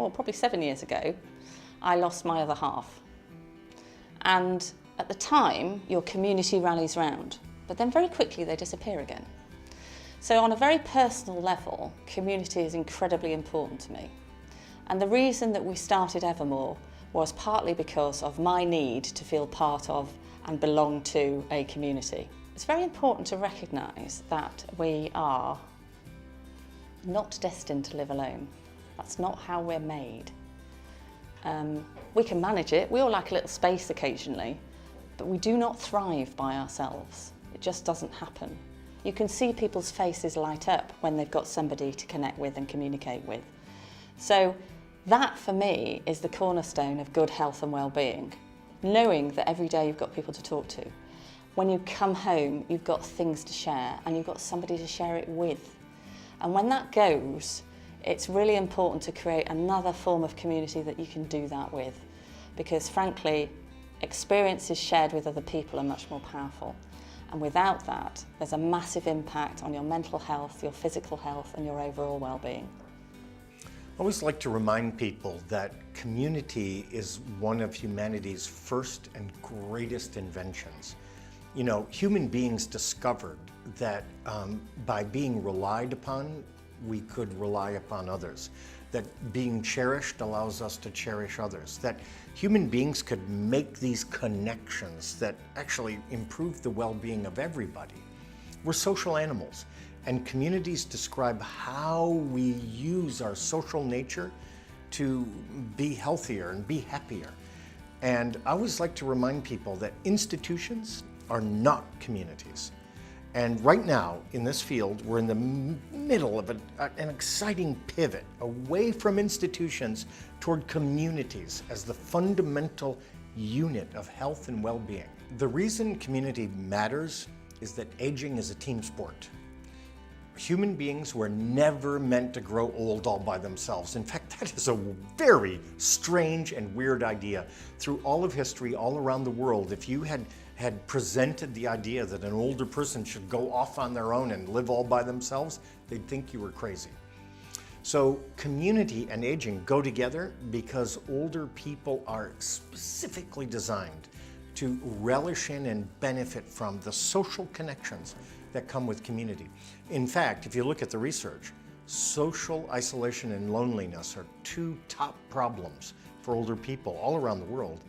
well, probably 7 years ago, I lost my other half. And at the time, your community rallies round, but then very quickly they disappear again. So on a very personal level, community is incredibly important to me. And the reason that we started Evermore was partly because of my need to feel part of and belong to a community. It's very important to recognise that we are not destined to live alone. That's not how we're made. We can manage it, we all like a little space occasionally, but we do not thrive by ourselves. It just doesn't happen. You can see people's faces light up when they've got somebody to connect with and communicate with. So that for me is the cornerstone of good health and well-being. Knowing that every day you've got people to talk to. When you come home, you've got things to share and you've got somebody to share it with. And when that goes, it's really important to create another form of community that you can do that with. Because frankly, experiences shared with other people are much more powerful. And without that, there's a massive impact on your mental health, your physical health, and your overall well-being. I always like to remind people that community is one of humanity's first and greatest inventions. You know, human beings discovered that by being relied upon, we could rely upon others. That being cherished allows us to cherish others. That human beings could make these connections that actually improve the well-being of everybody. We're social animals, and communities describe how we use our social nature to be healthier and be happier. And I always like to remind people that institutions are not communities. And right now, in this field, we're in the middle of an exciting pivot away from institutions toward communities as the fundamental unit of health and well-being. The reason community matters is that aging is a team sport. Human beings were never meant to grow old all by themselves. In fact, that is a very strange and weird idea. Through all of history, all around the world, if you had presented the idea that an older person should go off on their own and live all by themselves, they'd think you were crazy. So community and aging go together because older people are specifically designed to relish in and benefit from the social connections that come with community. In fact, if you look at the research, social isolation and loneliness are two top problems for older people all around the world,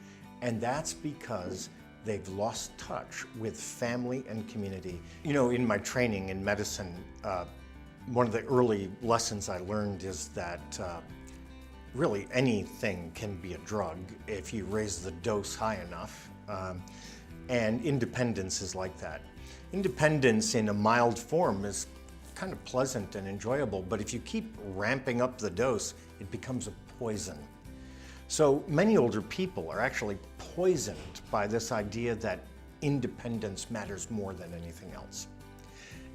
and that's because they've lost touch with family and community. You know, in my training in medicine, one of the early lessons I learned is that really anything can be a drug if you raise the dose high enough, and independence is like that. Independence in a mild form is kind of pleasant and enjoyable, but if you keep ramping up the dose, it becomes a poison. So many older people are actually poisoned by this idea that independence matters more than anything else.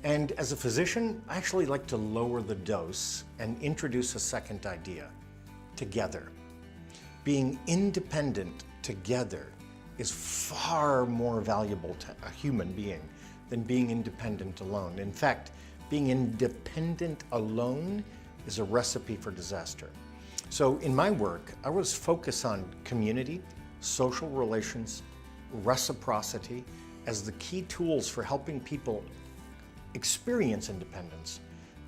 And as a physician, I actually like to lower the dose and introduce a second idea: together. Being independent together is far more valuable to a human being than being independent alone. In fact, being independent alone is a recipe for disaster. So in my work, I was focused on community, social relations, reciprocity as the key tools for helping people experience independence,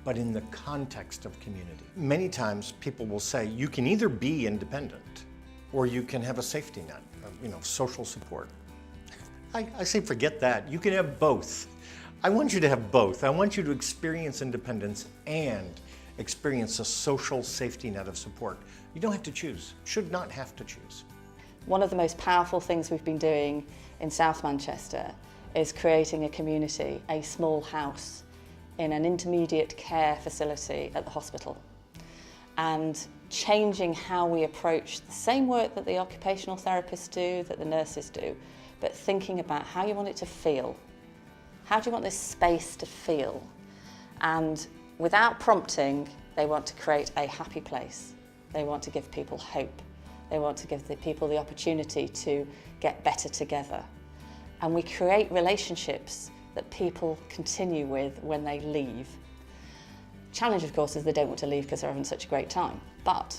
but in the context of community. Many times people will say, you can either be independent or you can have a safety net, social support. I say forget that, you can have both. I want you to have both. I want you to experience independence and experience a social safety net of support. You don't have to choose, should not have to choose. One of the most powerful things we've been doing in South Manchester is creating a community, a small house in an intermediate care facility at the hospital, and changing how we approach the same work that the occupational therapists do, that the nurses do, but thinking about how you want it to feel. How do you want this space to feel? And without prompting, they want to create a happy place. They want to give people hope. They want to give the people the opportunity to get better together. And we create relationships that people continue with when they leave. Challenge, of course, is they don't want to leave because they're having such a great time. But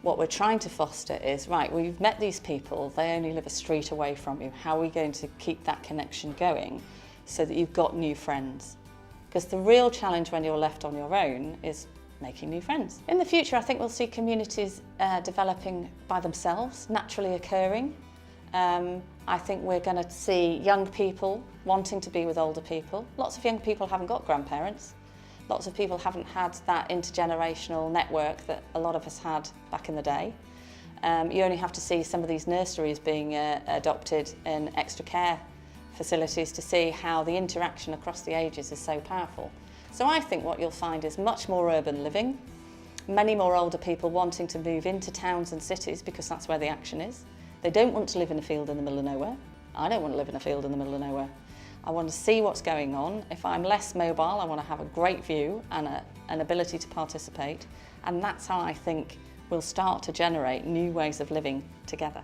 what we're trying to foster is, right, well, you've met these people, they only live a street away from you. How are we going to keep that connection going so that you've got new friends? Because the real challenge when you're left on your own is making new friends. In the future, I think we'll see communities developing by themselves, naturally occurring. I think we're going to see young people wanting to be with older people. Lots of young people haven't got grandparents. Lots of people haven't had that intergenerational network that a lot of us had back in the day. You only have to see some of these nurseries being adopted in extra care facilities to see how the interaction across the ages is so powerful. So I think what you'll find is much more urban living, many more older people wanting to move into towns and cities because that's where the action is. They don't want to live in a field in the middle of nowhere. I don't want to live in a field in the middle of nowhere. I want to see what's going on. If I'm less mobile, I want to have a great view and an ability to participate. And that's how I think we'll start to generate new ways of living together.